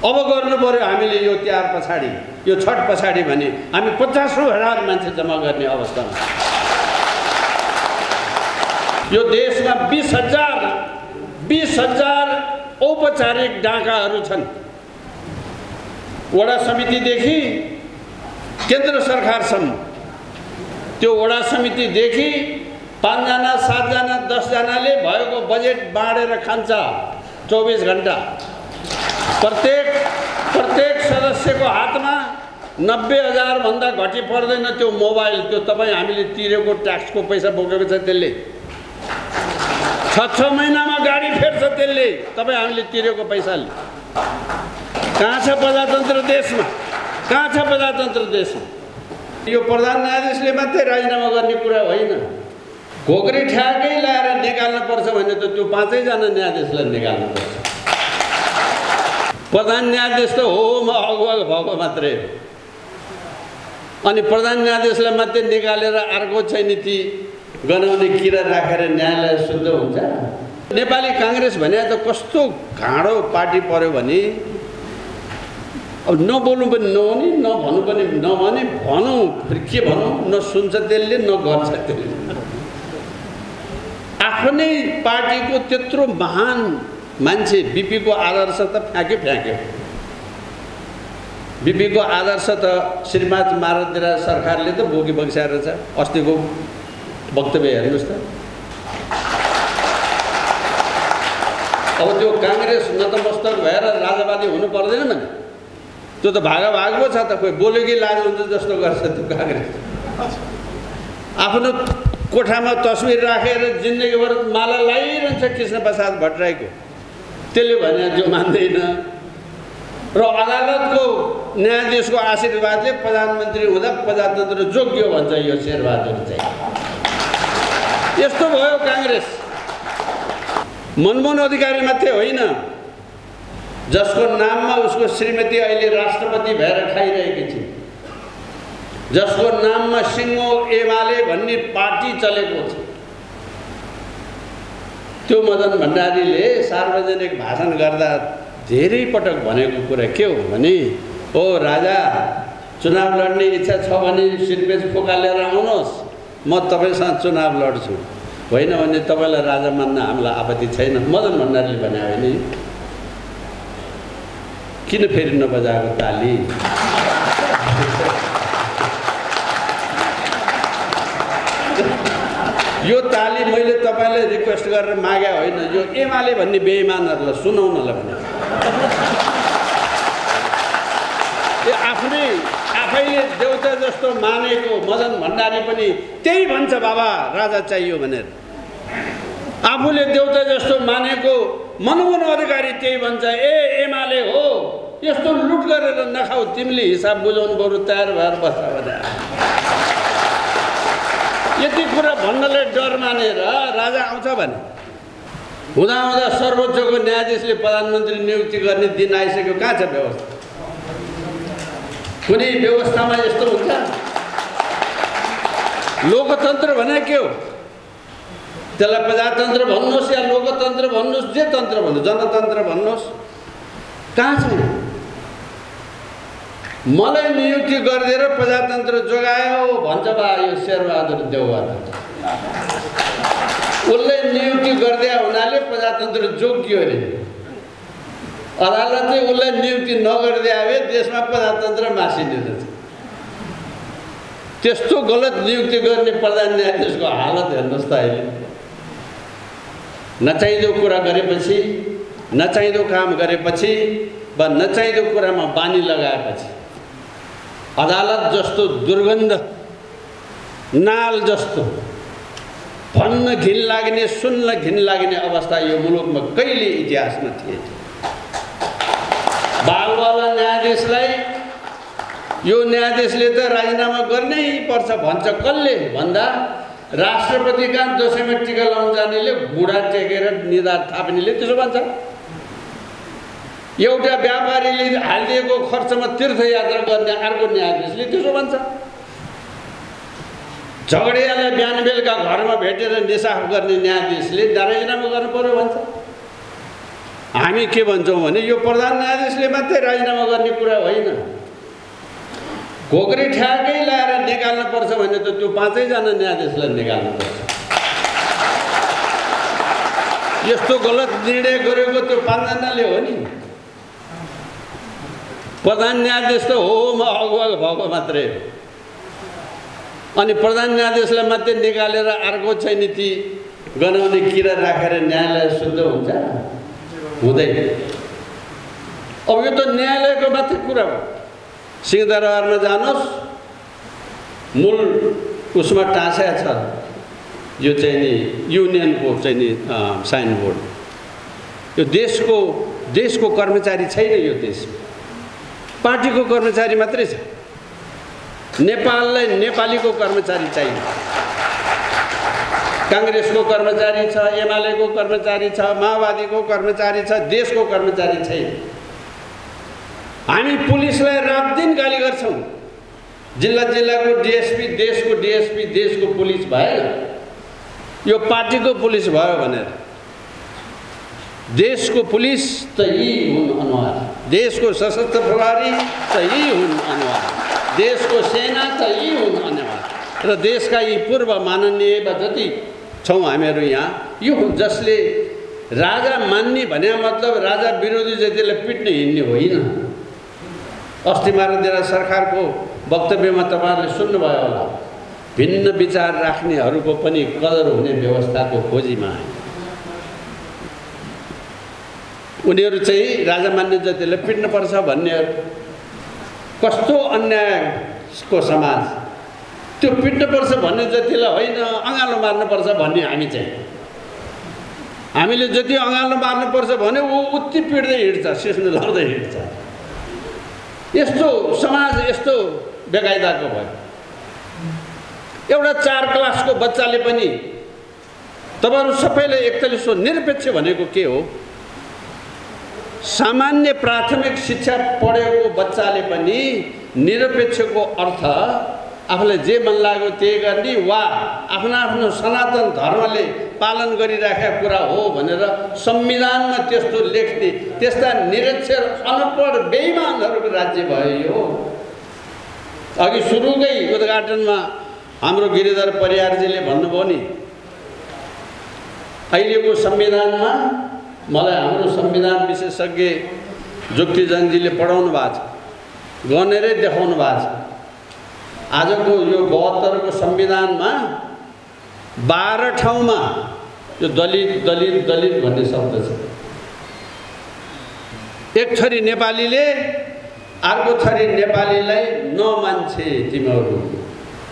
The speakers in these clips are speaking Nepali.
अब गर्नु पर्यो हामीले यो तिहार पछाडि, यो छठ पछाडि भने हामी 50,000 मान्छे जम्मा गर्ने अवस्थामा। यो देशमा 20,000 औपचारिक डाकाहरू छन्। वडा समितिदेखि केन्द्र सरकारसम्म। त्यो वडा समितिदेखि 5 जना 7 जना 10 जनाले भएको बजेट बाँडेर खान्छ 24 घण्टा। प्रत्येक सदस्यको हातमा 90,000 भन्दा घटी पर्दैन त्यो मोबाइल। त्यो तपाईँ हामीले तिरेको ट्याक्सको पैसा बोकेको छ त्यसले। 6 महिनामा गाडी फेर्छ त्यसले, तपाईँ हामीले तिरेको पैसाले। कहाँ छ प्रजातन्त्र देशमा? कहाँ छ प्रजातन्त्र देशमा? यो प्रधान न्यायाधीशले मात्रै राजीनामा गर्ने कुरा होइन। घोक्री ठ्याकै ल्याएर निकाल्नु पर्छ भने त त्यो 5 जना न्यायाधीशलाई निकाल्नु पर्छ। प्रधान न्यायाधीश त हो म अगुवा भएको मात्रै हो। अनि प्रधान न्यायाधीशलाई मात्रै निकालेर अर्को चाहिँ नीति गनाउने किरा राखेर न्यायालय शुद्ध हुन्छ? नेपाली काङ्ग्रेस भने त कस्तो घाँडो पार्टी पर्यो भने अब नबोल्नु पनि नहुने, नभन्नु पनि नभने, भनौँ फेरि के भनौँ, न सुन्छ त्यसले न गर्छ त्यसले। आफ्नै पार्टीको त्यत्रो महान मान्छे बिपीको आदर्श त फ्याँक्यो। बिपीको आदर्श त श्रीमान मारतीराज सरकारले त बोकिसकेको छ। अस्तिको वक्तव्य हेर्नुहोस् त। अब त्यो काङ्ग्रेस नतमस्तक भएर राजावादी हुनु पर्दैन भने त्यो त भाग पो छ त। कोही बोल्यो कि लाज हुन्छ जस्तो गर्छ त्यो काङ्ग्रेस। आफ्नो कोठामा तस्बिर राखेर जिन्दगीभर माला लगाइरहन्छ कृष्ण प्रसाद भट्टराईको। त्यसले भने जो मान्दैन। र अदालतको न्यायाधीशको आशीर्वादले प्रधानमन्त्री हुँदा प्रजातन्त्र जोग्यो भन्छ यो शेरबहादुर चाहिँ। यस्तो भयो काङ्ग्रेस। मनमोहन अधिकारी मात्रै होइन, जसको नाममा उसको श्रीमती अहिले राष्ट्रपति भएर खाइरहेकी छिन्, जसको नाममा सिङ्गो एमाले भन्ने पार्टी चलेको छ, त्यो मदन भण्डारीले सार्वजनिक भाषण गर्दा धेरै पटक भनेको कुरा के हो भने, ओ राजा, चुनाव लड्ने इच्छा छ भने सिरपेज फुकालेर आउनुहोस्, म तपाईँसँग चुनाव लड्छु। होइन भने तपाईँलाई राजा मान्न हामीलाई आपत्ति छैन। मदन भण्डारीले भने होइन। किन फेरि नबजाएको ताली? यो ताली मैले तपाईँलाई रिक्वेस्ट गरेर मागे होइन, यो एमाले भन्ने बेइमानहरूलाई सुनाउनलाई भने। यो आफैले देउता जस्तो मानेको मदन भण्डारी पनि त्यही भन्छ, बाबा राजा चाहियो भनेर। आफूले देउता जस्तो मानेको मनमोहन अधिकारी त्यही भन्छ, ए एमाले हो, यस्तो लुट गरेर नखाऊ, तिमीले हिसाब बुझाउनु बरु तयार भएर बस्छ भने। यति कुरा भन्नलाई डर मानेर राजा आउँछ भने हुँदा सर्वोच्चको न्यायाधीशले प्रधानमन्त्री नियुक्ति गर्ने दिन आइसक्यो। कहाँ छ व्यवस्था? कुनै व्यवस्थामा यस्तो हुन्छ? लोकतन्त्र भने के हो? त्यसलाई प्रजातन्त्र भन्नुहोस् या लोकतन्त्र भन्नुहोस्, जे तन्त्र भन्नुहोस्, जनतन्त्र भन्नुहोस्, कहाँ छ? मलाई नियुक्ति गरिदिएर प्रजातन्त्र जोगायो भन्छ बा यो शेरबहादुर देउवा। उसले नियुक्ति गरिदिया हुनाले प्रजातन्त्र जोगियो अरे। अदालतले उसलाई नियुक्ति नगरिदिया भए देशमा प्रजातन्त्र मासिने रहेछ। त्यस्तो गलत नियुक्ति गर्ने प्रधान न्यायाधीशको हालत हेर्नुहोस् त अहिले। नचाहिँदो कुरा गरेपछि, नचाहिँदो काम गरेपछि वा नचाहिँदो कुरामा बानी लगाएपछि अदालत जस्तो दुर्गन्ध, नाल जस्तो, भन्न घिन लाग्ने, सुन्न घिन लाग्ने अवस्था यो मुलुकमा कहिले इतिहासमा थिएन। बालवाला न्यायाधीशलाई यो न्यायाधीशले त राजीनामा गर्नै पर्छ भन्छ। कसले भन्दा राष्ट्रपतिका दसैँमा टिका लाउन जानेले, बुढा टेकेर निधार थाप्नेले त्यसो भन्छ। एउटा व्यापारीले हालिदिएको खर्चमा तीर्थयात्रा गर्ने अर्को न्यायाधीशले त्यसो भन्छ। झगडियालाई बिहान बेलुका घरमा भेटेर निसाफ गर्ने न्यायाधीशले राजीनामा गर्नु पर्यो भन्छ। हामी के भन्छौँ भने यो प्रधान न्यायाधीशले मात्रै राजीनामा गर्ने कुरा होइन। घोक्री ठ्याकै ल्याएर निकाल्नुपर्छ भने त त्यो 5 जना न्यायाधीशलाई निकाल्नुपर्छ। यस्तो गलत निर्णय गरेको त्यो 5 जनाले हो नि। प्रधान न्यायाधीश त हो म अगुवा भएको मात्रै हो। अनि प्रधान न्यायाधीशलाई मात्रै निकालेर अर्को चाहिँ नीति गनाउने किरा राखेर न्यायालय शुद्ध हुन्छ? हुँदैन। अब यो त न्यायालयको मात्रै कुरा हो। सिंहदरबारमा जानुहोस्, मूल उसमा टाँस्या छ यो चाहिँ नि युनियनको चाहिँ नि साइनबोर्ड। यो देशको कर्मचारी छैन। यो देशमा पार्टीको कर्मचारी मात्रै छ। नेपाललाई नेपालीको कर्मचारी चाहिन्छ। कांग्रेसको कर्मचारी छ, एमालेको कर्मचारी छ, माओवादीको कर्मचारी छ, देशको कर्मचारी छैन। हामी पुलिसलाई रात दिन गाली गर्छौँ। जिल्ला जिल्लाको डीएसपी, देशको डीएसपी, देशको पुलिस भएन, यो पार्टीको पुलिस भयो भनेर। देशको पुलिस त यी हुन् अनुहार, देशको सशस्त्र प्रहरी त यी हुन् अनुहार, देशको सेना त यी हुन् अनुहार र देशका यी पूर्व माननीय जति छौँ हामीहरू यहाँ, यो हुन् जसले राजा मान्ने भने मतलब राजा विरोधी जतिले पिट्ने हिँड्ने होइन। अस्ति मारदेरा सरकारको वक्तव्यमा तपाईँहरूले सुन्नुभयो होला, भिन्न विचार राख्नेहरूको पनि कदर हुने व्यवस्थाको खोजीमा आए। उनीहरू चाहिँ राजा मान्ने जतिले पिट्नुपर्छ भन्नेहरू। कस्तो अन्यायको समाज! त्यो पिट्नुपर्छ भन्ने जतिलाई होइन, अँगालो मार्नुपर्छ भन्ने हामी चाहिँ। हामीले जति अँगालो मार्नुपर्छ भने ऊ उति पिट्दै हिँड्छ, सिस्नु लाउँदै हिँड्छ। यस्तो समाज यस्तो बेकायदाको भयो। एउटा 4 क्लासको बच्चाले पनि, तपाईँहरू सबैले 41 निरपेक्ष भनेको के हो? सामान्य प्राथमिक शिक्षा पढेको बच्चाले पनि निरपेक्षको अर्थ आफूलाई जे मन लाग्यो त्यही गर्ने वा आफ्नो सनातन धर्मले पालन गरिराखेको कुरा हो भनेर संविधानमा त्यस्तो लेख्ने त्यस्ता निरक्षर अनपढ बेइमानहरूको राज्य भयो यो। अघि सुरुकै उद्घाटनमा हाम्रो गिरिधर परियारजीले भन्नुभयो नि, अहिलेको संविधानमा मलाई हाम्रो संविधान विशेषज्ञ जुक्तिजङजीले पढाउनु भएको छ, गनेरै देखाउनु भएको छ। आजको यो 72 को संविधानमा 12 ठाउँमा यो दलित दलित दलित भन्ने शब्द छ। एक थरी नेपालीले अर्को थरी नेपालीलाई नमान्छे तिमीहरू,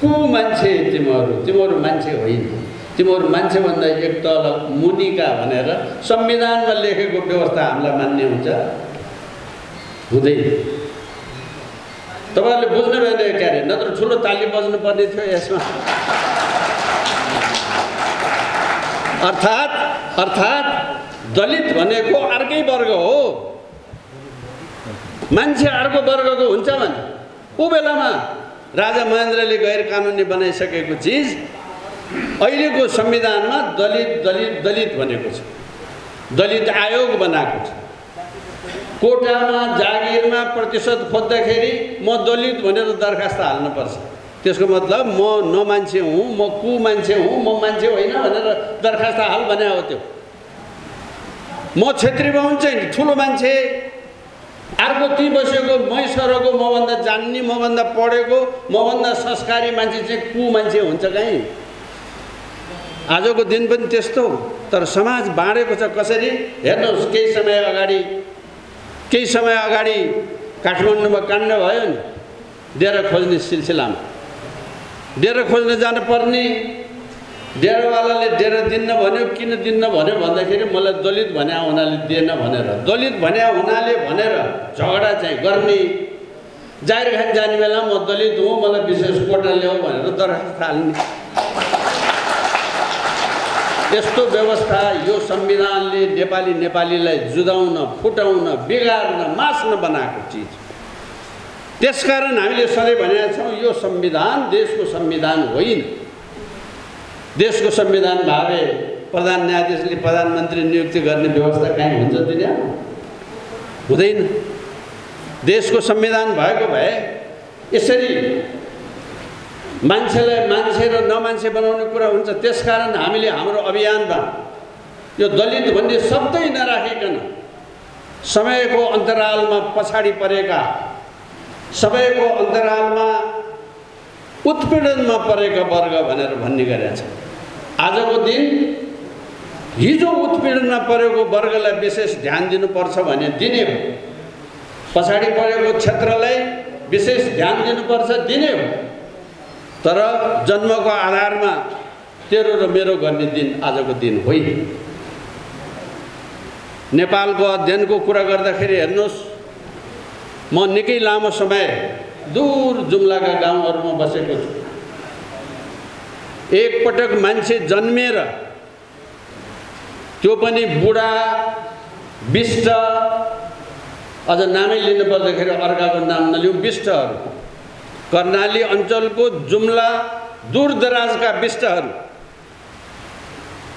कुमान्छे तिमीहरू मान्छे होइन, तिमीहरू मान्छे भन्दा एक तल मुनिका भनेर संविधानमा लेखेको व्यवस्था हामीलाई मान्ने हुन्छ? हुँदैन। तपाईँहरूले बुझ्नु भएन क्या अरे, नत्र ठुलो ताली बज्नु पर्ने थियो यसमा। अर्थात् दलित भनेको अर्कै वर्ग हो। मान्छे अर्को वर्गको हुन्छ भने ऊ बेलामा राजा महेन्द्रले गैर कानुनी बनाइसकेको चिज अहिलेको संविधानमा दलित दलित दलित भनेको छ। दलित आयोग बनाएको छ। कोटामा जागिरमा प्रतिशत खोज्दाखेरि म दलित भनेर दरखास्त हाल्नुपर्छ। त्यसको मतलब म नमान्छे हुँ, म कुमान्छे हुँ, म मान्छे होइन भनेर दरखास्त हाल भने हो। त्यो म क्षेत्री बाहुन चाहिँ ठुलो मान्छे, अर्को ती बसेको मै सरको मभन्दा जान्ने, मभन्दा पढेको, मभन्दा संस्कारी मान्छे चाहिँ कुमान्छे हुन्छ कहीँ? आजको दिन पनि त्यस्तो। तर समाज बाँडेको छ कसरी हेर्नुहोस्। केही समय अगाडि काठमाडौँमा काण्ड भयो नि, डेरा खोज्ने सिलसिलामा। डेरा खोज्न जानुपर्ने, डेरावालाले डेरा दिन्न भन्यो। किन दिन्न भन्यो भन्दाखेरि मलाई दलित भन्या हुनाले दिएन भनेर, दलित भन्या हुनाले भनेर झगडा चाहिँ गर्ने। जाहिर खान जाने बेला म दलित हुँ, मलाई विशेष कोटा ल्याऊ भनेर दरखास्त हाल्ने। यस्तो व्यवस्था यो संविधानले नेपालीलाई जुदाउन, फुटाउन, बिगार्न, मास्न बनाएको चिज। त्यसकारण हामीले सधैँ भनेका छौँ यो संविधान देशको संविधान होइन। देशको संविधान भए प्रधान न्यायाधीशले प्रधानमन्त्री नियुक्ति गर्ने व्यवस्था कहीँ हुन्छ दुनियाँमा? हुँदैन। देशको संविधान भएको भए यसरी मान्छेलाई मान्छे र नमान्छे बनाउने कुरा हुन्छ। त्यसकारण हामीले हाम्रो अभियानमा यो दलित भन्ने शब्दै नराखिकन समयको अन्तरालमा पछाडि परेका, समयको अन्तरालमा उत्पीडनमा परेका वर्ग भनेर भन्ने गरेका छ। आजको दिन हिजो उत्पीडनमा परेको वर्गलाई विशेष ध्यान दिनुपर्छ भने दिने हो, पछाडि परेको क्षेत्रलाई विशेष ध्यान दिनुपर्छ दिने हो। तर जन्मको आधारमा तेरो र मेरो गर्ने दिन आजको दिन होइन। नेपालको अध्ययनको कुरा गर्दाखेरि हेर्नुहोस्, म निकै लामो समय दूर जुम्लाका गाउँहरूमा बसेको छु। एकपटक मान्छे जन्मेर, त्यो पनि बुढा विष्ट, अझ नामै लिनु पर्दाखेरि अर्काको नाम नलिउँ, विष्टहरू, कर्णाली अञ्चलको जुम्ला दूरदराजका विष्टहरू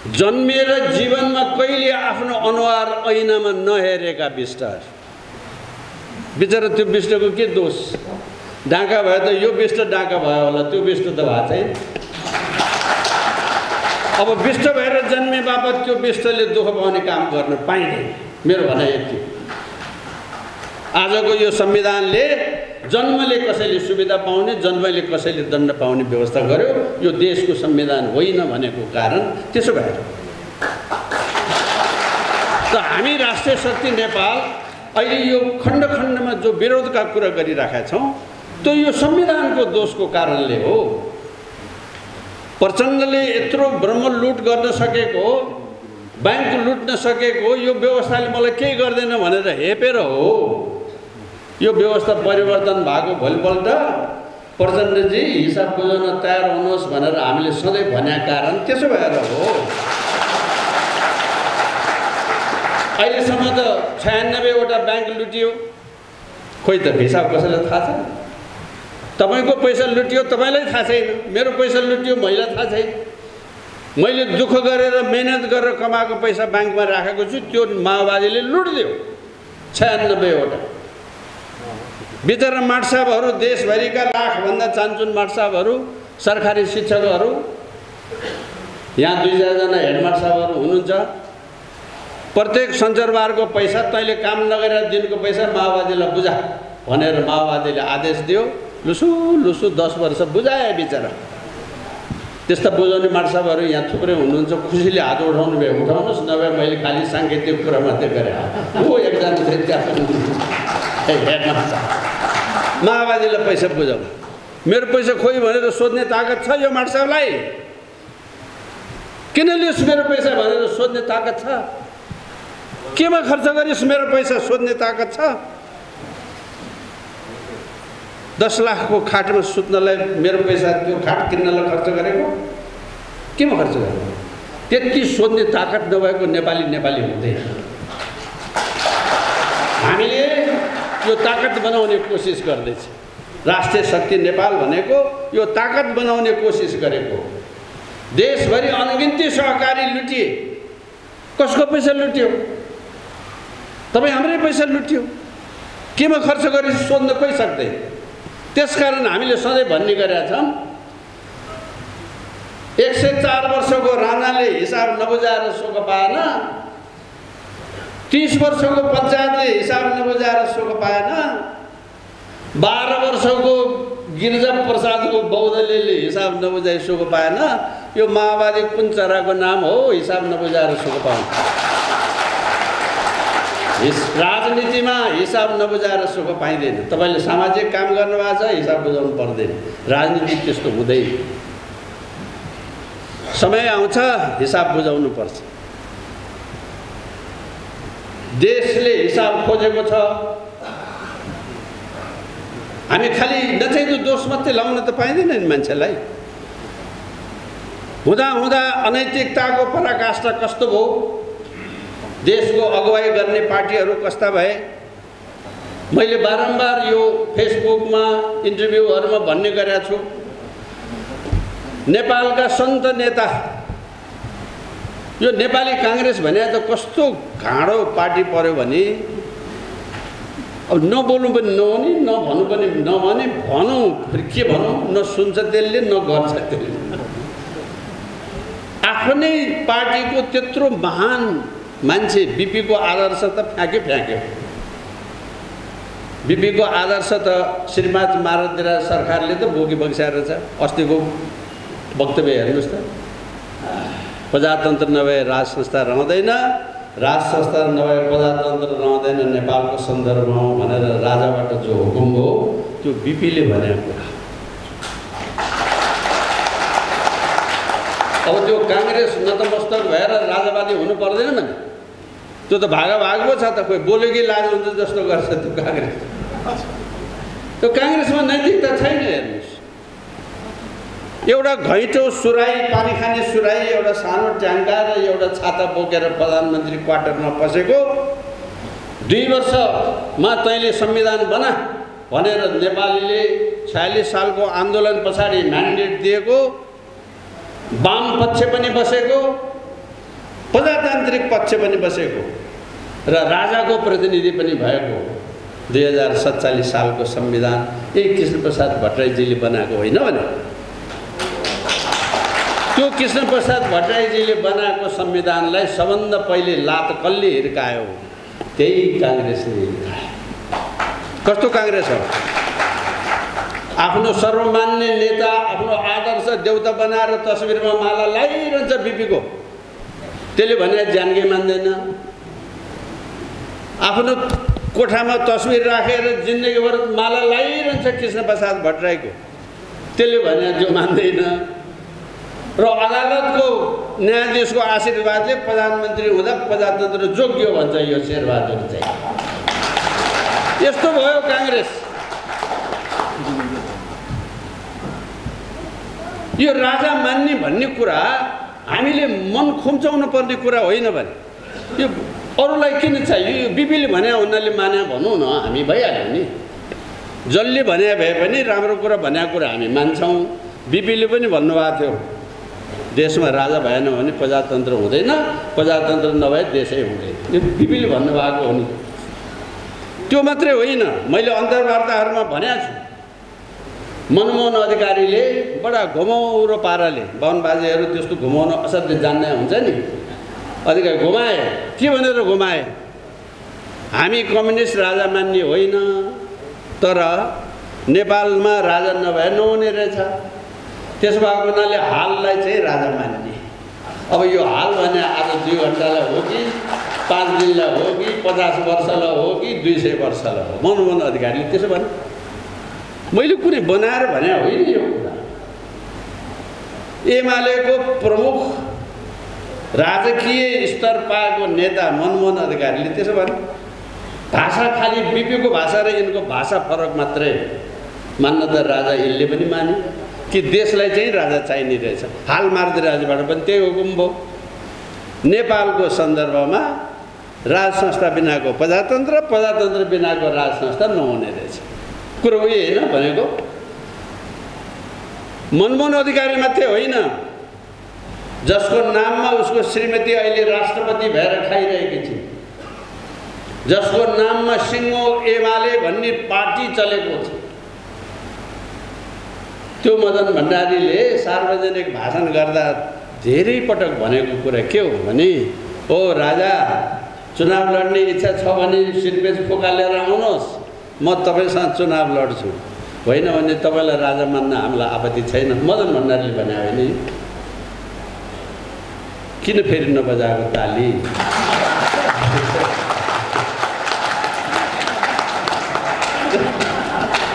जन्मेर जीवनमा कहिले आफ्नो अनुहार ऐनामा नहेरेका विष्टहरू। बिचरा त्यो विष्टको के दोष? डाका भयो त यो विष्ट डाका भयो होला, त्यो विष्ट त भएको छैन। अब विष्ट भएर जन्मे बापत त्यो विष्टले दुःख पाउने काम गर्न पाइँदैन। मेरो भनाइ यति। आजको यो संविधानले जन्मले कसैले सुविधा पाउने, जन्मले कसैले दण्ड पाउने व्यवस्था गर्यो। यो देशको संविधान होइन भनेको कारण त्यसो भएर त हामी राष्ट्रिय शक्ति नेपाल अहिले यो खण्ड खण्डमा जो विरोधका कुरा गरिराखेका छौँ, त्यो यो संविधानको दोषको कारणले हो। प्रचण्डले यत्रो ब्रह्म लुट गर्न सकेको, बैंक लुट्न सकेको, यो व्यवस्थाले मलाई केही गर्दैन भनेर हेपेर हो। यो व्यवस्था परिवर्तन भएको भोलिपल्ट प्रचण्डजी हिसाब बुझाउन तयार हुनुहोस् भनेर हामीले सधैँ भनेका कारण त्यसो भएर हो। अहिलेसम्म त 96वटा ब्याङ्क लुटियो, खोइ त हिसाब कसैलाई थाहा छ? तपाईँको पैसा लुटियो तपाईँलाई थाहा छैन, मेरो पैसा लुटियो मैलाई थाहा छैन। मैले दुःख गरेर मेहनत गरेर कमाएको पैसा ब्याङ्कमा राखेको छु, त्यो माओवादीले लुटिदियो 96वटा। बिचरा माट साहबहरू, देशभरिका लाखभन्दा चान्चुन माट साहबहरू, सरकारी शिक्षकहरू, यहाँ 2-4जना हेडमाट साहबहरू हुनुहुन्छ। प्रत्येक शनिबारको पैसा तैँले काम नगरेर दिनको पैसा माओवादीलाई बुझा भनेर माओवादीले आदेश दियो। लुसु लुसु 10 वर्ष बुझाए बिचरा। त्यस्ता बुझाउने माट साहबहरू यहाँ थुप्रै हुनुहुन्छ। खुसीले हात उठाउनु भए उठाउनुहोस्, नभए मैले खालि साङ्केतिक कुरा मात्रै गरेँ। ऊ एकजना चाहिँ त्यहाँ हेडमाट साहब माओवादीलाई पैसा बुझाउनु, मेरो पैसा खोइ भनेर सोध्ने ताकत छ यो माट साहबलाई? किन लियोस् मेरो पैसा भनेर सोध्ने ताकत छ? केमा खर्च गरिस् मेरो पैसा सोध्ने ताकत छ? 10 लाखको खाटमा सुत्नलाई मेरो पैसा त्यो खाट किन्नलाई खर्च गरेको? केमा खर्च गरेको? त्यति सोध्ने ताकत नभएको नेपाली हुँदैन। हामीले यो ताकत बनाउने कोसिस गर्दैछ। राष्ट्रिय शक्ति नेपाल भनेको यो ताकत बनाउने कोसिस गरेको। देशभरि अनगिन्ती सहकारी लुटिए। कसको पैसा लुट्यो? तपाईँ हाम्रै पैसा लुट्यो। केमा खर्च गरे सोध्न कोही सक्दैन। त्यसकारण हामीले सधैँ भन्ने गरेका छौँ, 104 वर्षको राणाले हिसाब नबुझाएर शोक पाएन, 30 वर्षको पञ्चायतले हिसाब नबुझाएर शोक पाएन, 12 वर्षको गिरिजा प्रसादको बौद्धले हिसाब नबुझाइ शोक पाएन। यो माओवादी कुन चराको नाम हो हिसाब नबुझाएर शोक पाएन? राजनीतिमा हिसाब नबुझाएर सुख पाइँदैन। तपाईँले सामाजिक काम गर्नुभएको छ, हिसाब बुझाउनु पर्दैन। राजनीति त्यस्तो हुँदैन। समय आउँछ हिसाब बुझाउनु पर्छ। देशले हिसाब खोजेको छ। हामी खालि नचाहिँदो दोष मात्रै लाउन त पाइँदैन नि मान्छेलाई। हुँदा हुँदा अनैतिकताको पराकाष्ठा कस्तो भयो, देशको अगुवाई गर्ने पार्टीहरू कस्ता भए। मैले बारम्बार यो फेसबुकमा इन्टरभ्यूहरूमा भन्ने गरेको छु, नेपालका सन्त नेता यो नेपाली काङ्ग्रेस भने त कस्तो घाँडो पार्टी पर्यो भने अब नबोल्नु पनि नहुने नभन्नु पनि नभने भनौँ फेरि के भनौँ न सुन्छ त्यसले न गर्छ त्यसले आफ्नै पार्टीको त्यत्रो महान मान्छे बिपीको आदर्श त फ्याँक्यो बिपीको आदर्श त श्रीमान मारतीराज सरकारले त बगिसकेको छ अस्तिको वक्तव्य हेर्नुहोस् त प्रजातन्त्र नभए राज संस्था रहँदैन राज संस्था नभए प्रजातन्त्र रहँदैन नेपालको सन्दर्भमा भनेर राजाबाट जो हुकुम हो त्यो बिपीले भनेको कुरा अब त्यो काङ्ग्रेस नतमस्तक भएर राजावादी हुनु पर्दैन भने त्यो त भाग पो छ त खोइ बोलेकै लाज हुन्छ जस्तो गर्छ त्यो काङ्ग्रेस त्यो काङ्ग्रेसमा नैतिकता छैन हेर्नुहोस् एउटा घैँटो सुराई पानी खाने सुराई एउटा सानो ट्याङ्का र एउटा छाता बोकेर प्रधानमन्त्री क्वार्टरमा पसेको 2 वर्षमा तैँले संविधान बना भनेर नेपालीले 46 सालको आन्दोलन पछाडि म्यान्डेट दिएको वाम पक्ष पनि बसेको प्रजातान्त्रिक पक्ष पनि बसेको र राजाको प्रतिनिधि पनि भएको 2047 सालको संविधान यही कृष्णप्रसाद भट्टराईजीले बनाएको होइन भने त्यो कृष्णप्रसाद भट्टराईजीले बनाएको संविधानलाई सबभन्दा पहिले लात कसले हिर्कायो त्यही काङ्ग्रेसले हिर्कायो कस्तो काङ्ग्रेस हो आफ्नो सर्वमान्य नेता आफ्नो आदर्श देउता बनाएर तस्बिरमा माला लगाइरहन्छ बिपीको त्यसले भने ज्यानकै मान्दैन आफ्नो कोठामा तस्बिर राखेर जिन्दगीभर माला लगाइरहन्छ कृष्णप्रसाद भट्टराईको त्यसले भने जो मान्दैन र अदालतको न्यायाधीशको आशीर्वादले प्रधानमन्त्री हुँदा प्रजातन्त्र जोग्य भन्छ यो शेरबहादुर चाहिँ यस्तो भयो काङ्ग्रेस यो राजा मान्ने भन्ने कुरा हामीले मन खुम्चाउनु पर्ने कुरा होइन भने यो अरूलाई किन चाहियो यो बिपीले भने उनीहरूले माने भनौँ न हामी भइहाल्यो नि जसले भने भए पनि राम्रो कुरा भनेको कुरा हामी मान्छौँ बिपीले पनि भन्नुभएको थियो देशमा राजा भएन भने प्रजातन्त्र हुँदैन प्रजातन्त्र नभए देशै हुँदैन यो बिपीले भन्नुभएको हो नि त्यो मात्रै होइन मैले अन्तर्वार्ताहरूमा भनेको छु मनमोहन अधिकारीले बडा घुमाउरो पाराले बाहुनबाजेहरू त्यस्तो घुमाउन असाध्यै जान्ने हुन्छ नि अधिकारी घुमाए के भनेर घुमाए हामी कम्युनिस्ट राजा मान्ने होइन तर नेपालमा राजा नभए नहुने रहेछ त्यसो भएको हुनाले हाललाई चाहिँ राजा मान्ने अब यो हाल भने आज 2 घन्टालाई हो कि 5 दिनलाई हो कि 50 वर्षलाई हो कि 200 वर्षलाई हो मनमोहन अधिकारीले त्यसो भने मैले कुनै बनाएर भने होइन यो कुरा एमालेको प्रमुख राजकीय स्तर पाएको नेता मनमोहन अधिकारीले त्यसो भने भाषा खाली बिपीको भाषा र यिनको भाषा फरक मात्रै मान्न त राजा यसले पनि माने कि देशलाई चाहिँ राजा चाहिने रहेछ हाल मारतीराजबाट पनि त्यही हुकुम भयो नेपालको सन्दर्भमा राज संस्था बिनाको प्रजातन्त्र प्रजातन्त्र बिनाको राज संस्था नहुने रहेछ कुरो उयो होइन भनेको मनमोहन अधिकारी मात्रै होइन जसको नाममा उसको श्रीमती अहिले राष्ट्रपति भएर खाइरहेकी छिन् जसको नाममा सिङ्गो एमाले भन्ने पार्टी चलेको छ त्यो मदन भण्डारीले सार्वजनिक भाषण गर्दा धेरै पटक भनेको कुरा के हो भने ओ राजा चुनाव लड्ने इच्छा छ भने सिरपेज फुकालेर आउनुहोस् म तपाईसँग चुनाव लड्छु होइन भने तपाईँलाई राजा मान्न हामीलाई आपत्ति छैन मदन भण्डारीले भने होइन किन फेरि नबजाएको ताली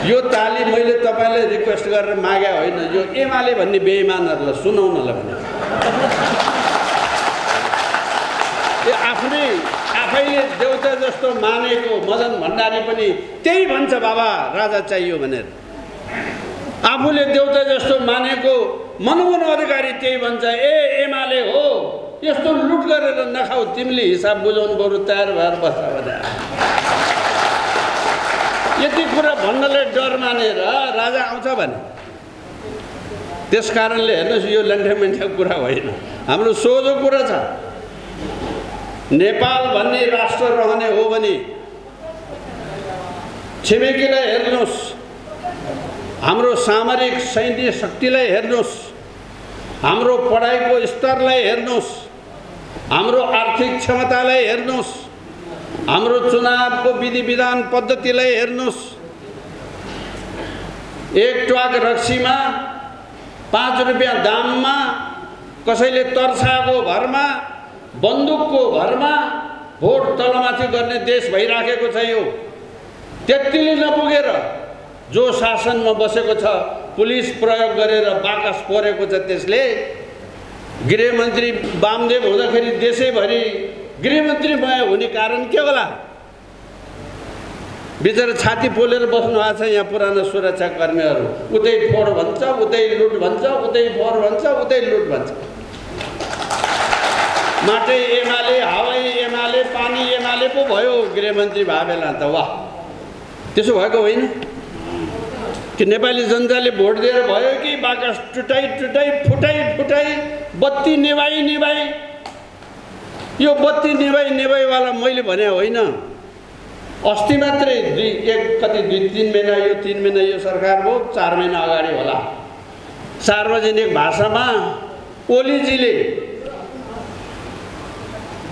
यो ताली मैले तपाईँलाई रिक्वेस्ट गरेर मागे होइन यो एमाले भन्ने बेइमानहरूलाई सुनाउनलाई भने आफैले देउता जस्तो मानेको मदन भण्डारी पनि त्यही भन्छ बाबा राजा चाहियो भनेर आफूले देउता जस्तो मानेको मनमोहन अधिकारी त्यही भन्छ ए एमाले हो यस्तो लुट गरेर नखाऊ तिमीले हिसाब बुझाउनु बरु तयार भएर बस्छ भने यति कुरा भन्नलाई डर मानेर राजा आउँछ भने त्यस कारणले हेर्नुहोस् यो लन्ठे मेन्ठे कुरा होइन हाम्रो सोझो कुरा छ नेपाल भन्ने राष्ट्र रहने हो भने छिमेकीलाई हेर्नुहोस्, हाम्रो सामरिक सैन्य शक्तिलाई हेर्नुहोस्, हाम्रो पढाइको स्तरलाई हेर्नुहोस्, हाम्रो आर्थिक क्षमतालाई हेर्नुहोस्, हाम्रो चुनावको विधि विधान पद्धतिलाई हेर्नुहोस्। एक ट्वाक रक्सीमा 5 रुपियाँ दाममा कसैले तर्साको भरमा बन्दुकको भरमा भोट तलमाथि गर्ने देश भइराखेको छ। यो त्यतिले नपुगेर जो शासनमा बसेको छ, पुलिस प्रयोग गरेर बाकस परेको छ, त्यसले गृहमन्त्री वामदेव हुँदाखेरि देशैभरि गृहमन्त्रीमय हुने कारण के होला? बिचरा छाती पोलेर बस्नु भएको छ यहाँ पुराना सुरक्षाकर्मीहरू। उतै फोड भन्छ, उतै लुट भन्छ, उतै फोड भन्छ, उतै लुट भन्छ। माटै एमाले, हावाई एमाले, पानी एमाले पो भयो गृहमन्त्री भावेला त। वाह, त्यसो भएको होइन कि नेपाली जनताले भोट दिएर भयो कि बाकस टुटाई टुटाई फुटाई फुटाई बत्ती निभाई निभाई? यो बत्ती निभाई निभाईवाला मैले भने होइन। अस्ति मात्रै 2-3 महिना, यो 3 महिना यो सरकार भयो, 4 महिना अगाडि होला, सार्वजनिक भाषामा ओलीजीले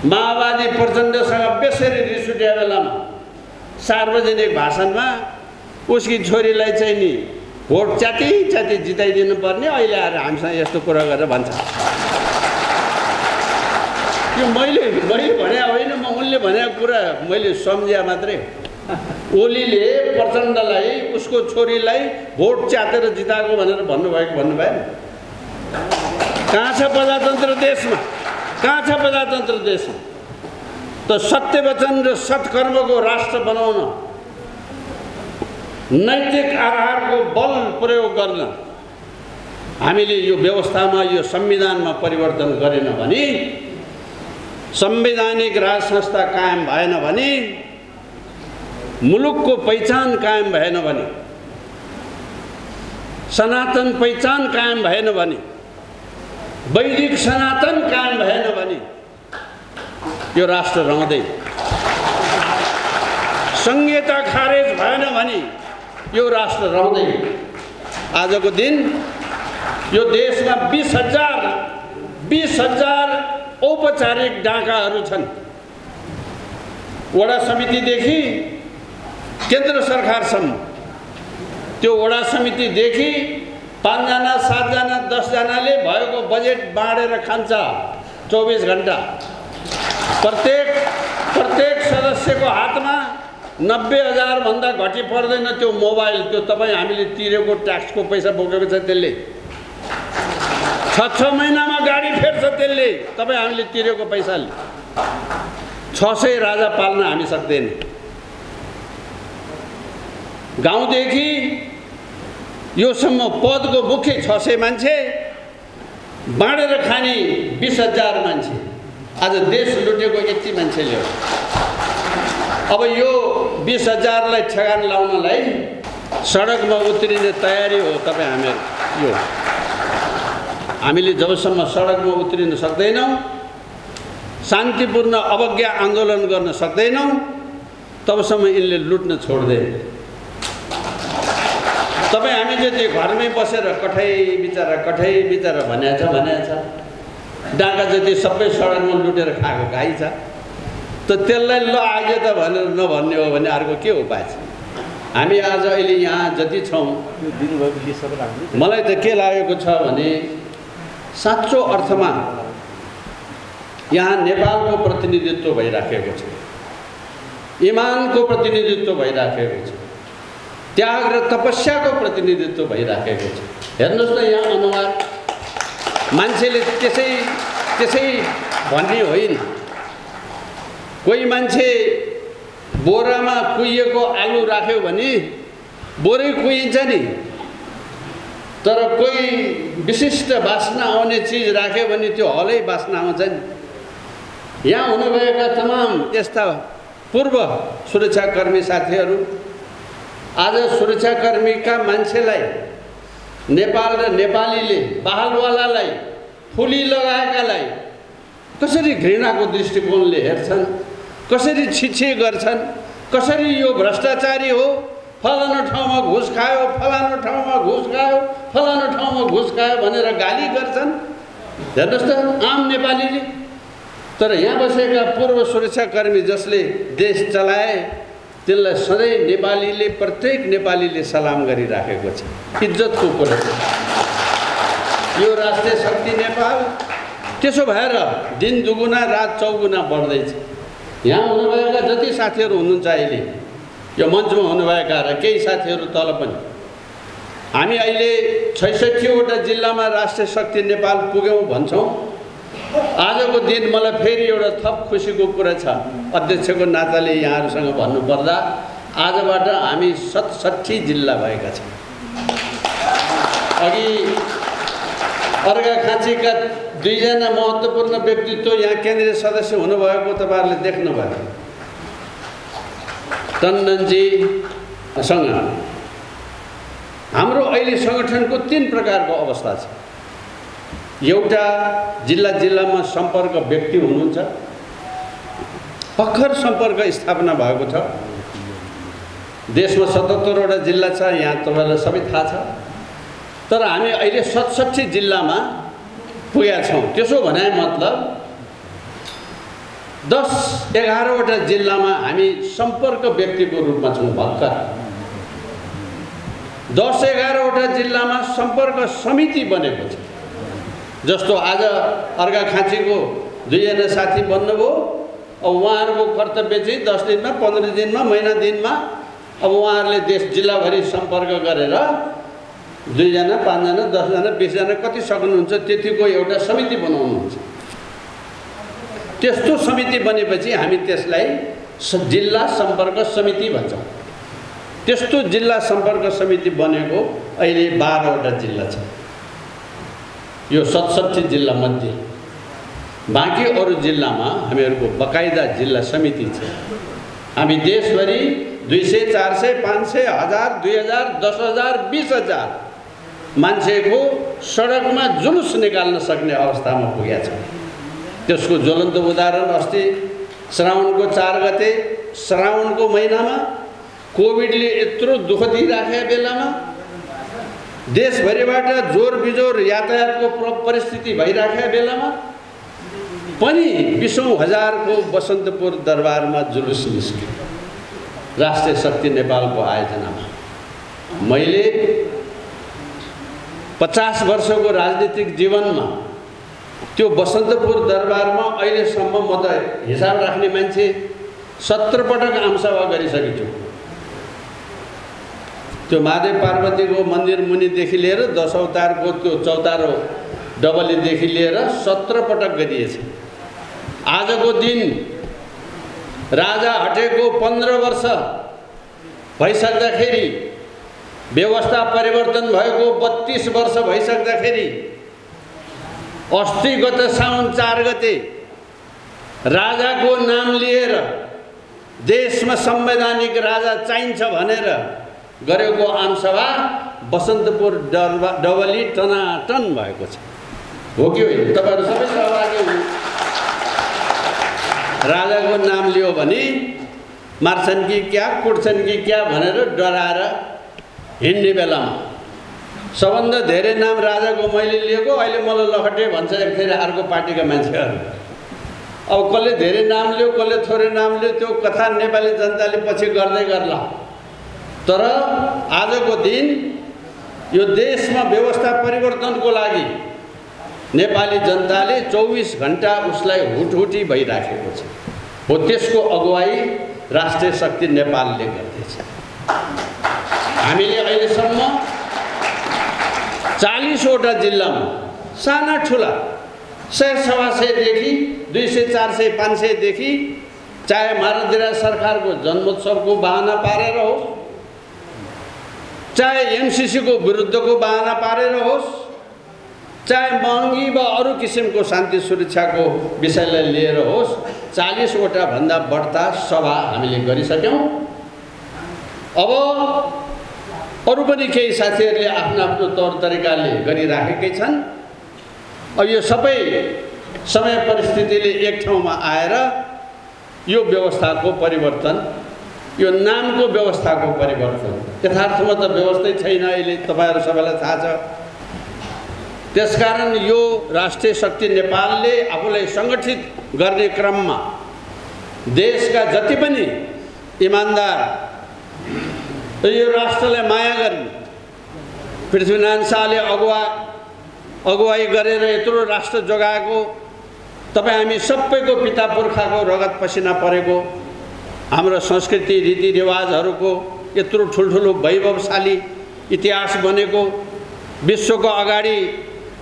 माओवादी प्रचण्डसँग बेसरी रिस उठ्या बेलामा सार्वजनिक भाषणमा उसकी छोरीलाई चाहिँ नि भोट च्याति च्याति जिताइदिनु पर्ने, अहिले आएर हामीसँग यस्तो कुरा गरेर भन्छ। यो मैले भने होइन, म उनले भनेको कुरा मैले सम्झिया मात्रै। ओलीले प्रचण्डलाई उसको छोरीलाई भोट च्यातेर जिताएको भनेर भन्नुभएको भन्नुभएन? कहाँ छ प्रजातन्त्र देशमा? कहाँ छ प्रजातन्त्र देशमा? त सत्य वचन र सत्कर्मको राष्ट्र बनाउन, नैतिक आधारको बल प्रयोग गर्न हामीले यो व्यवस्थामा, यो संविधानमा परिवर्तन गरेन भने, संवैधानिक राज संस्था कायम भएन भने, मुलुकको पहिचान कायम भएन भने, सनातन पहिचान कायम भएन भने, वैदिक सनातन कायम भएन भने यो राष्ट्र रहँदैन। संहिता खारेज भएन भने यो राष्ट्र रहँदैन। आजको दिन यो देशमा 20,000 औपचारिक डाकाहरू छन्। वडा समितिदेखि केन्द्र सरकारसम्म। त्यो वडा समितिदेखि 5 जना 7 जना 10 जनाले भएको बजेट बाँडेर खान्छ 24 घण्टा। प्रत्येक सदस्यको हातमा 90,000 भन्दा घटी पर्दैन त्यो मोबाइल। त्यो तपाईँ हामीले तिरेको ट्याक्सको पैसा बोकेको छ त्यसले। 6 महिनामा गाडी फेर्छ त्यसले, तपाईँ हामीले तिरेको पैसाले। 600 राजा पाल्न हामी सक्दैन। गाउँदेखि योसम्म पदको मुख्य 600 मान्छे, बाँडेर खाने 20,000 मान्छे। आज देश लुटेको यति मान्छेले हो। अब यो 20,000लाई ठेगान लाउनलाई सडकमा उत्रिने तयारी हो तपाईँ हामीहरू। यो हामीले जबसम्म सडकमा उत्रिन सक्दैनौँ, शान्तिपूर्ण अवज्ञा आन्दोलन गर्न सक्दैनौँ, तबसम्म यिनले लुट्न छोड्दैन। तपाईँ हामी जति घरमै बसेर कठै बिचारा भनेको छ। डाँगा जति सबै सडकमा लुटेर खाएको गाई छ। त त्यसलाई ल आज त भनेर नभन्ने हो भने अर्को के उपाय छ? हामी आज अहिले यहाँ जति छौँ, मलाई त के लागेको छ भने साँचो अर्थमा यहाँ नेपालको प्रतिनिधित्व भइराखेको छ, इमानको प्रतिनिधित्व भइराखेको छ, त्याग र तपस्याको प्रतिनिधित्व भइराखेको छ। हेर्नुहोस् न यहाँ अनुहार, मान्छेले त्यसै भन्ने होइन। कोही मान्छे बोरामा कुहिएको आलु राख्यो भने बोरै कुहिन्छ नि, तर कोही विशिष्ट बास्ना आउने चिज राख्यो भने त्यो हलै बास्ना आउँछ नि। यहाँ हुनुभएका तमाम यस्ता पूर्व सुरक्षाकर्मी साथीहरू आज सुरक्षाकर्मीका मान्छेलाई, नेपाल र नेपालीले, बहालवालालाई, फुली लगाएकालाई कसरी घृणाको दृष्टिकोणले हेर्छन्, कसरी छिछे गर्छन्, कसरी यो भ्रष्टाचारी हो, फलानु ठाउँमा घुस खायो, फलानु ठाउँमा घुस खायो, फलानु ठाउँमा घुस खायो भनेर गाली गर्छन्। हेर्नुहोस् त आम नेपालीले। तर यहाँ बसेका पूर्व सुरक्षाकर्मी जसले देश चलाए त्यसलाई सधैँ नेपालीले, प्रत्येक नेपालीले सलाम गरिराखेको छ। इज्जतको कुरा यो राष्ट्रिय शक्ति नेपाल। त्यसो भएर दिन दुगुना रात चौगुना बढ्दैछ। यहाँ हुनुभएका जति साथीहरू हुनुहुन्छ अहिले यो मञ्चमा हुनुभएका र केही साथीहरू तल पनि, हामी अहिले 66वटा जिल्लामा राष्ट्रिय शक्ति नेपाल पुग्यौँ भन्छौँ। आजको दिन मलाई फेरि एउटा थप खुसीको कुरा छ, अध्यक्षको नाताले यहाँहरूसँग भन्नुपर्दा आजबाट हामी 67 जिल्ला भएका छौँ। अघि अर्घाखाँचीका दुईजना महत्त्वपूर्ण व्यक्तित्व यहाँ केन्द्रीय सदस्य हुनुभएको तपाईँहरूले देख्नुभयो। टन्डनजीसँग हाम्रो अहिले सङ्गठनको 3 प्रकारको अवस्था छ। एउटा जिल्ला जिल्लामा सम्पर्क व्यक्ति हुनुहुन्छ, भर्खर सम्पर्क स्थापना भएको छ। देशमा 77वटा जिल्ला छ, यहाँ तपाईँलाई सबै थाहा छ। तर हामी अहिले 67 जिल्लामा पुगेका छौँ। त्यसो भने मतलब 10-11वटा जिल्लामा हामी सम्पर्क व्यक्तिको रूपमा छौँ। भर्खर 10-11वटा जिल्लामा सम्पर्क समिति बनेको छ। जस्तो आज अर्घाखाँचीको दुईजना साथी बन्नुभयो। अब उहाँहरूको कर्तव्य चाहिँ 10 दिनमा, 15 दिनमा, महिना दिनमा अब उहाँहरूले देश जिल्लाभरि सम्पर्क गरेर 2 जना, 5 जना, 10 जना, 20 जना कति सक्नुहुन्छ त्यतिको एउटा समिति बनाउनुहुन्छ। त्यस्तो समिति बनेपछि हामी त्यसलाई जिल्ला सम्पर्क समिति भन्छौँ। त्यस्तो जिल्ला सम्पर्क समिति बनेको अहिले 12वटा जिल्ला छ यो 67 जिल्ला मध्ये। बाँकी अरू जिल्लामा हामीहरूको बकाइदा जिल्ला समिति छ। हामी देशभरि 200, 400, 500, 1000, 2000, 10,000, 20,000 मान्छेको सडकमा जुलुस निकाल्न सक्ने अवस्थामा पुगेका छौँ। त्यसको ज्वलन्त उदाहरण अस्ति श्रावणको 4 गते, श्रावणको महिनामा कोभिडले यत्रो दुःख दिइराखेका बेलामा देशभरिबाट जोर बिजोर यातायातको परिस्थिति भइराखेका बेलामा पनि 20औं हजारको बसन्तपुर दरबारमा जुलुस निस्क्यो राष्ट्रिय शक्ति नेपालको आयोजनामा। मैले 50 वर्षको राजनीतिक जीवनमा त्यो बसन्तपुर दरबारमा अहिलेसम्म म त हिसाब राख्ने मान्छे 17 पटक आमसभा गरिसकेको छु। त्यो महादेव पार्वतीको मन्दिर मुनिदेखि लिएर 10 अवतारको त्यो चौतारो डबलीदेखि लिएर 17 पटक गरिएछ। आजको दिन राजा हटेको 15 वर्ष भइसक्दाखेरि, व्यवस्था परिवर्तन भएको 32 वर्ष भइसक्दाखेरि अस्ति गत साउन 4 गते राजाको नाम लिएर देशमा संवैधानिक राजा चाहिन्छ भनेर गरेको आमसभा बसन्तपुर डबली टनाटन भएको छ। हो कि होइन? तपाईँहरू सबै सहभागी हुनु। राजाको नाम लियो भने मार्छन् कि क्या, कुट्छन् कि क्या भनेर डराएर हिँड्ने बेलामा सबभन्दा धेरै नाम राजाको मैले लिएको। अहिले मलाई लखटे भन्छ एकखेर अर्को पार्टीका मान्छेहरू। अब कसले धेरै नाम लियो, कसले थोरै नाम लियो, त्यो कथा नेपाली जनताले पछि गर्दै गर्ला। तर आजको दिन यो देशमा व्यवस्था परिवर्तनको लागि नेपाली जनताले 24 घण्टा उसलाई हुटहुटी भइराखेको छ। हो त्यसको अगुवाई राष्ट्रिय शक्ति नेपालले गर्दैछ। हामीले अहिलेसम्म 40वटा जिल्लामा साना ठुला 100-125 देखि 200, 400, 500 देखि चाहे मारदिरा सरकारको जन्मोत्सवको बहाना पारेर होस्, चाहे एमसीसीको विरुद्धको बहाना पारेर होस्, चाहे महँगी वा अरू किसिमको शान्ति सुरक्षाको विषयलाई लिएर होस्, 40वटा भन्दा बढ्ता सभा हामीले गरिसक्यौँ। अब अरू पनि केही साथीहरूले आफ्नो आफ्नो तौर तरिकाले गरिराखेकै छन्। अब यो सबै समय परिस्थितिले एक ठाउँमा आएर यो व्यवस्थाको परिवर्तन, यो नामको व्यवस्थाको परिवर्तन, यथार्थमा त व्यवस्थै छैन अहिले, तपाईहरु सबैलाई थाहा छ। त्यसकारण यो राष्ट्रिय शक्ति नेपालले आफूलाई संगठित गर्ने क्रममा देशका जति पनि इमानदार, यो राष्ट्रलाई माया गर्ने, पृथ्वीनारायण शाहले अगुवाई गरेर यत्रो राष्ट्र जोगाएको, तपाईँ हामी सबैको पिता पुर्खाको रगत पसिना परेको, हाम्रो संस्कृति रीतिरिवाजहरूको यत्रो ठुल्ठुलो वैभवशाली इतिहास बनेको, विश्वको अगाडि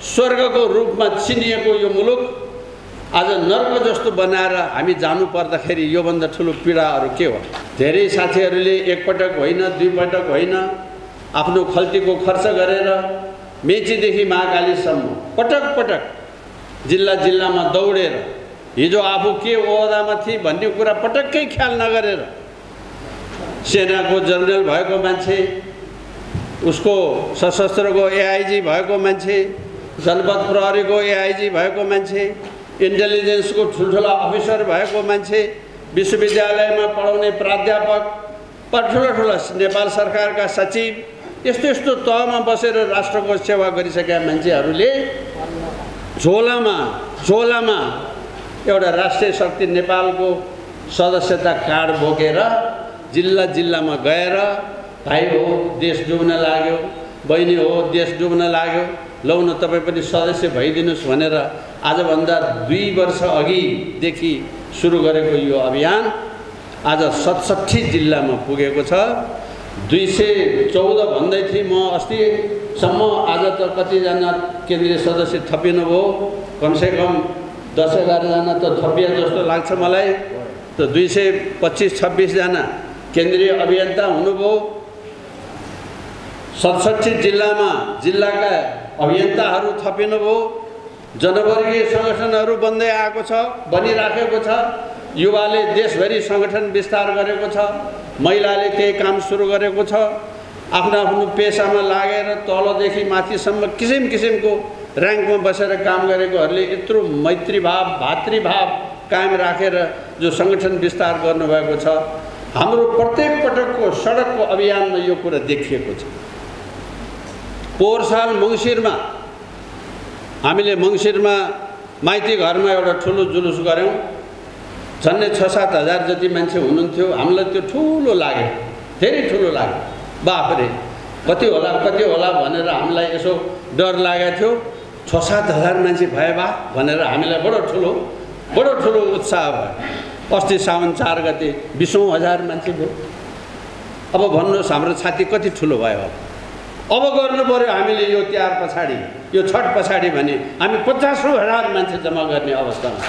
स्वर्गको रूपमा चिनिएको यो मुलुक आज नर्क जस्तो बनाएर हामी जानु पर्दाखेरि योभन्दा ठुलो पीडाहरू के हो? धेरै साथीहरूले एकपटक होइन, दुईपटक होइन, आफ्नो खल्तीको खर्च गरेर मेचीदेखि महाकालीसम्म पटक पटक जिल्ला जिल्लामा दौडेर हिजो आफू के ओहदामा थिए भन्ने कुरा पटक्कै ख्याल नगरेर सेनाको जनरल भएको मान्छे, उसको सशस्त्रको एआइजी भएको मान्छे, जनपद प्रहरीको एआइजी भएको मान्छे, इन्टेलिजेन्सको ठुल्ठुला अफिसर भएको मान्छे, विश्वविद्यालयमा पढाउने प्राध्यापक, ठुला नेपाल सरकारका सचिव, यस्तो यस्तो तहमा बसेर राष्ट्रको सेवा गरिसकेका मान्छेहरूले झोलामा एउटा राष्ट्रिय शक्ति नेपालको सदस्यता कार्ड बोकेर जिल्ला जिल्लामा गएर भाइ हो देश डुब्न लाग्यो, बहिनी हो देश डुब्न लाग्यो, लौ न तपाईँ पनि सदस्य भइदिनुहोस् भनेर आजभन्दा 2 वर्ष अघिदेखि सुरु गरेको यो अभियान आज 67 जिल्लामा पुगेको छ। 214 भन्दै थिएँ म अस्तिसम्म, आज त कतिजना केन्द्रीय सदस्य थपिनुभयो, कमसेकम 10-11 जना त थपिया जस्तो लाग्छ मलाई। त 225-26 जना केन्द्रीय अभियन्ता हुनुभयो। 67 जिल्लामा जिल्लाका अभियन्ताहरू थपिनुभयो। जनवर्गीय सङ्गठनहरू बन्दै आएको छ, बनिराखेको छ। युवाले देशभरि सङ्गठन विस्तार गरेको छ, महिलाले त्यही काम सुरु गरेको छ। आफ्नो आफ्नो पेसामा लागेर तलदेखि माथिसम्म किसिम किसिमको र्याङ्कमा बसेर काम गरेकोहरूले यत्रो मैत्रीभाव भातृभाव कायम राखेर जो सङ्गठन विस्तार गर्नुभएको छ। हाम्रो प्रत्येक पटकको सडकको अभियानमा यो कुरा देखिएको छ। पोहोर साल मङ्सिरमा हामीले माइती घरमा एउटा ठुलो जुलुस गऱ्यौँ। झन्डै 6-7 हजार जति मान्छे हुनुहुन्थ्यो। हामीलाई त्यो ठुलो लाग्यो, धेरै ठुलो लाग्यो। बाफरे कति होला भनेर हामीलाई यसो डर लागेको थियो। 6-7 हजार मान्छे भए बा भनेर हामीलाई बडो ठुलो उत्साह भयो। अस्ति साउन 4 गते 20,000 मान्छे भयो। अब भन्नुहोस् हाम्रो छाती कति ठुलो भयो? अब गर्नु पर्यो हामीले यो तिहार पछाडि, यो छठ पछाडि भने हामी 50,000 मान्छे जम्मा गर्ने अवस्थामा।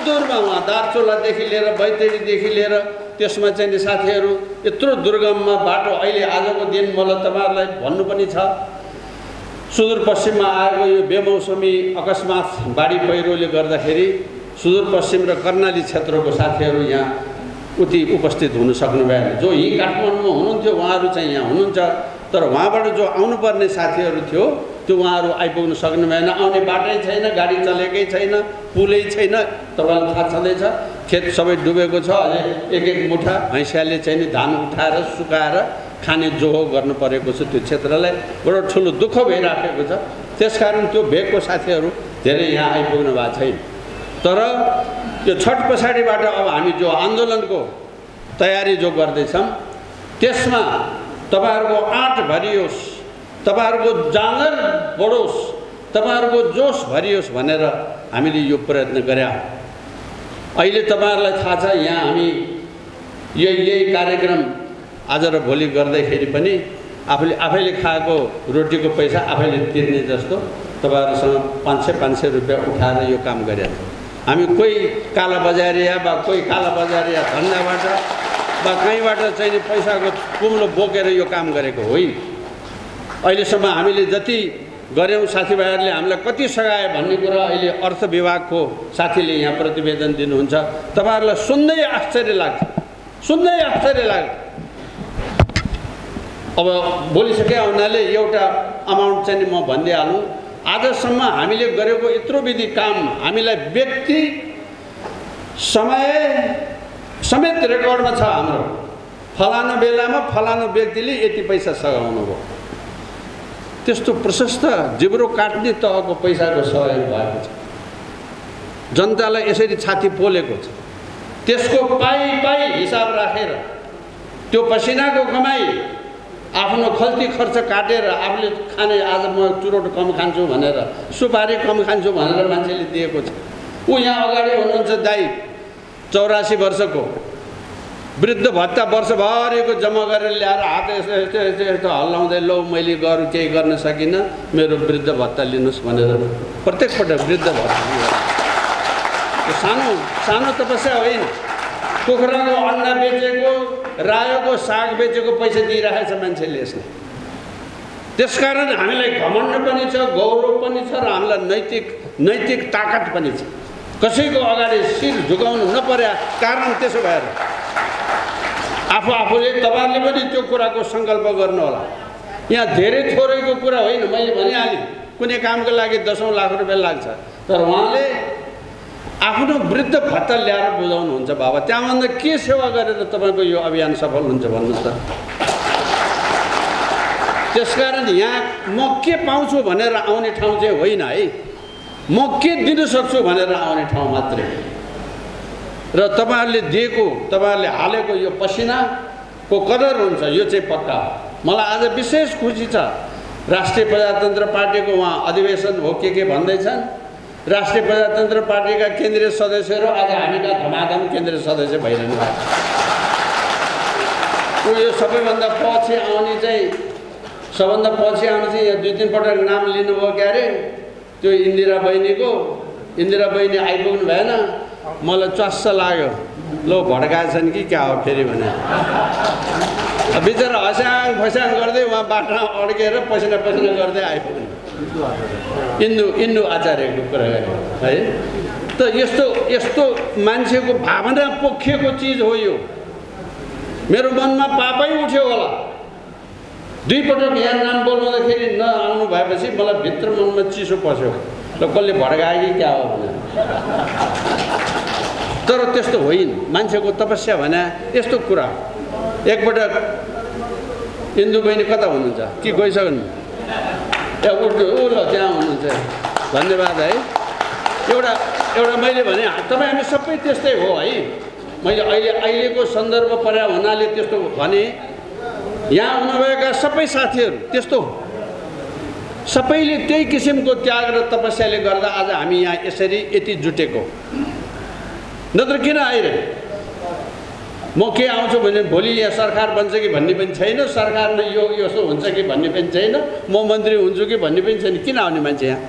दूरमा उहाँ दार्चुलादेखि लिएर बैतडीदेखि लिएर त्यसमा चाहिँ साथीहरू यत्रो दुर्गममा बाटो। अहिले आजको दिन मलाई तपाईँहरूलाई भन्नु पनि छ, सुदूरपश्चिममा आएको यो बेमौसमी अकस्मात बाढी पहिरोले गर्दाखेरि सुदूरपश्चिम र कर्णाली क्षेत्रको साथीहरू यहाँ उति उपस्थित हुन सक्नु भएन। जो यहीँ काठमाडौँमा हुनुहुन्थ्यो उहाँहरू चाहिँ यहाँ हुनुहुन्छ, तर वहाँबाट जो आउनुपर्ने साथीहरू थियो त्यो उहाँहरू आइपुग्न सक्नु भएन। आउने बाटै छैन, गाडी चलेकै छैन, पुलै छैन। तपाईँलाई थाहा छँदैछ, खेत सबै डुबेको छ। अझै एक मुठा भैँसियाले चाहिँ धान उठाएर सुकाएर खाने जोहो गर्नु परेको छ। त्यो क्षेत्रलाई बडो ठुलो दुःख भइराखेको छ। त्यसकारण त्यो भेगको साथीहरू धेरै यहाँ आइपुग्नु भएको छैन। तर त्यो छठ पछाडिबाट अब हामी जो आन्दोलनको तयारी जो गर्दैछौँ त्यसमा तपाईँहरूको आँट भरियोस्, तपाईँहरूको जाँगर बढोस्, तपाईँहरूको जोस भरियोस् भनेर हामीले यो प्रयत्न गर्यौँ। अहिले तपाईँहरूलाई थाहा छ यहाँ हामी यही कार्यक्रम आज र भोलि गर्दाखेरि पनि आफैले खाएको रोटीको पैसा आफैले तिर्ने जस्तो तपाईँहरूसँग 500 रुपियाँ उठाएर यो काम गरेका छौँ। हामी कोही कालाबजारिया वा कोही कालाबजारिया धन्दाबाट वा कहीँबाट चाहिँ पैसाको कुम्लो बोकेर यो काम गरेको होइन। अहिलेसम्म हामीले जति गऱ्यौँ, साथीभाइहरूले हामीलाई कति सघाए भन्ने कुरा अहिले अर्थ विभागको साथीले यहाँ प्रतिवेदन दिनुहुन्छ। तपाईँहरूलाई सुन्दै आश्चर्य लाग्छ। अब बोलिसके हुनाले एउटा अमाउन्ट चाहिँ म भनिदिइहालौँ। आजसम्म हामीले गरेको यत्रो विधि काम हामीलाई व्यक्ति समय समेत रेकर्डमा छ हाम्रो। फलानु बेलामा फलानु व्यक्तिले यति पैसा सघाउनु भयो। त्यस्तो प्रशस्त जिब्रो काट्ने तहको पैसाको सहयोग भएको छ। जनतालाई यसरी छाती पोलेको छ। त्यसको पाई हिसाब राखेर त्यो पसिनाको कमाई आफ्नो खल्ती खर्च काटेर आफूले खाने, आज म चुरोट कम खान्छु भनेर, सुपारी कम खान्छु भनेर मान्छेले दिएको छ। ऊ यहाँ अगाडि हुनुहुन्छ दाइ, 84 वर्षको, वृद्ध भत्ता वर्षभरिको जम्मा गरेर ल्याएर हात यस्तो यस्तो यस्तो यस्तो हल्लाउँदै, लौ मैले गरौँ केही गर्न सकिनँ, मेरो वृद्ध भत्ता लिनुहोस् भनेर प्रत्येक पटक वृद्ध भत्ता सानो सानो तपस्या होइन। कुखुराको अन्डा बेचेको, रायोको साग बेचेको पैसा दिइरहेछ मान्छेले यसले। त्यसकारण हामीलाई घमण्ड पनि छ, गौरव पनि छ र हामीलाई नैतिक ताकत पनि छ। कसैको अगाडि शिर झुकाउनु नपर्या कारण त्यसो भएर आफूले तपाईँहरूले पनि त्यो कुराको सङ्कल्प गर्नु होला। यहाँ धेरै थोरैको कुरा होइन, मैले भनिहालेँ कुनै कामको लागि 10औं लाख रुपियाँ लाग्छ, तर उहाँले आफ्नो वृद्ध भत्ता ल्याएर बुझाउनुहुन्छ। बाबा त्यहाँभन्दा के सेवा गरेर तपाईँको यो अभियान सफल हुन्छ भन्नुहोस् त। त्यसकारण यहाँ म के पाउँछु भनेर आउने ठाउँ चाहिँ होइन है, म के दिन सक्छु भनेर आउने ठाउँ मात्रै। र तपाईँहरूले दिएको, तपाईँहरूले हालेको यो पसिनाको कदर हुन्छ, यो चाहिँ पक्का हो। मलाई आज विशेष खुसी छ, राष्ट्रिय प्रजातन्त्र पार्टीको उहाँ अधिवेशन हो के भन्दैछन्। राष्ट्रिय प्रजातन्त्र पार्टीका केन्द्रीय सदस्यहरू आज हामीका धमाधम केन्द्रीय सदस्य भइरहनु भएको छ। यो सबैभन्दा पछि आउने चाहिँ सबभन्दा पछि आउने चाहिँ यहाँ 2-3 पटक नाम लिनुभयो क्या अरे, त्यो इन्दिरा बहिनी आइपुग्नु भएन। मलाई चस्स लाग्यो, लो भड्काएछन् कि क्या हो फेरि भने। बिचरा हस्याङ फस्याङ गर्दै उहाँ बाटोमा अड्केर पसिना गर्दै आइपुग्नु। इन्दु आचार्यको कुरा गरेँ है। त यस्तो मान्छेको भावना पोखिएको चिज हो यो। मेरो मनमा पापै उठ्यो होला। 2 पटक यहाँ नाम बोलाउँदाखेरि नआउनु भएपछि मलाई भित्र मनमा चिसो पस्यो, ल कसले भड्कायो कि क्या हो भने। तर त्यस्तो होइन, मान्छेको तपस्या भने यस्तो कुरा। एकपटक इन्दु बहिनी कता हुनुहुन्छ कि गइसक्नु? त्यहाँ उठ्नु, ल त्यहाँ हुनुहुन्छ, धन्यवाद है। एउटा मैले भने तपाईँ हामी सबै त्यस्तै हो है। मैले अहिलेको सन्दर्भ पर्या हुनाले त्यस्तो भने, यहाँ हुनुभएका सबै साथीहरू त्यस्तो हो। सबैले त्यही किसिमको त्याग र तपस्याले गर्दा आज हामी यहाँ यसरी यति जुटेको। नत्र किन आइरहे? म के आउँछु भने भोलि यहाँ सरकार बन्छ कि भन्ने पनि छैन, सरकारमा यो यसो हुन्छ कि भन्ने पनि छैन, म मन्त्री हुन्छु कि भन्ने पनि छैन। किन आउने मान्छे यहाँ?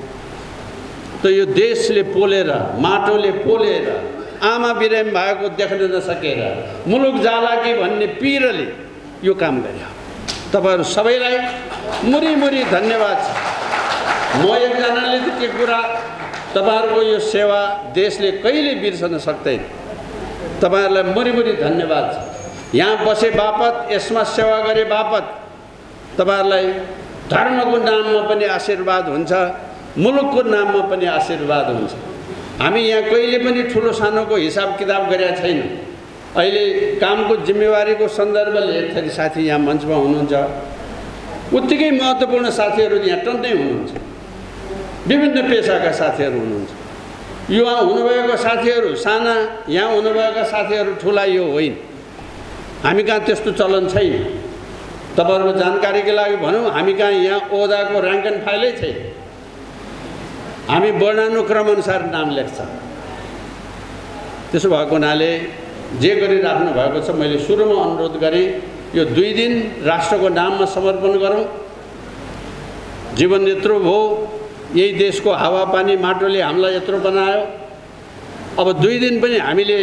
त यो देशले पोलेर, माटोले पोलेर, आमा बिरामी भएको देख्न नसकेर, मुलुक जाला कि भन्ने पीरले यो काम गरे। तपाईँहरू सबैलाई मुरी धन्यवाद छ। म एकजनाले त के कुरा, तपाईँहरूको यो सेवा देशले कहिले बिर्सन सक्दैन। तपाईँहरूलाई मुरी धन्यवाद छ। यहाँ बसे बापत, यसमा सेवा गरे बापत तपाईँहरूलाई धर्मको नाममा पनि आशीर्वाद हुन्छ, मुलुकको नाममा पनि आशीर्वाद हुन्छ। हामी यहाँ कहिले पनि ठुलो सानोको हिसाब किताब गरेका छैन। अहिले कामको जिम्मेवारीको सन्दर्भले एकथरी साथी यहाँ मञ्चमा हुनुहुन्छ, उत्तिकै महत्त्वपूर्ण साथीहरू यहाँ टन्नै हुनुहुन्छ। विभिन्न पेसाका साथीहरू हुनुहुन्छ। युवा हुनुभएको साथीहरू साना, यहाँ हुनुभएका साथीहरू ठुला, यो होइन। हामी कहाँ त्यस्तो चलन छैन। तपाईँहरूको जानकारीको लागि भनौँ, हामी कहाँ यहाँ ओहदाको ऱ्याङ्क एन्ड फाइलै छैन। हामी वर्णानुक्रम अनुसार नाम लेख्छ। त्यसो भएको हुनाले जे गरिराख्नु भएको छ, मैले सुरुमा अनुरोध गरेँ, यो 2 दिन राष्ट्रको नाममा समर्पण गरौँ। जीवन यत्रो भयो, यही देशको हावापानी माटोले हामीलाई यत्रो बनायो। अब 2 दिन पनि हामीले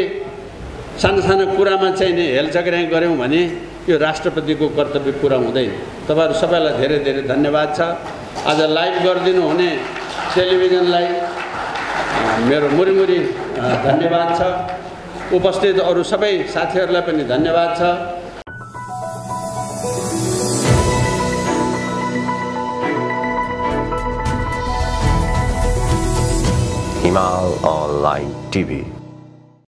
साना कुरामा चाहिँ नि हेलचक्र्याङ गऱ्यौँ भने यो राष्ट्रपतिको कर्तव्य पुरा हुँदैन। तपाईँहरू सबैलाई धेरै धन्यवाद छ। आज लाइभ गरिदिनु हुने टेलिभिजनलाई मेरो मुरी धन्यवाद छ। उपस्थित अरू सबै साथीहरूलाई पनि धन्यवाद छ। Line TV.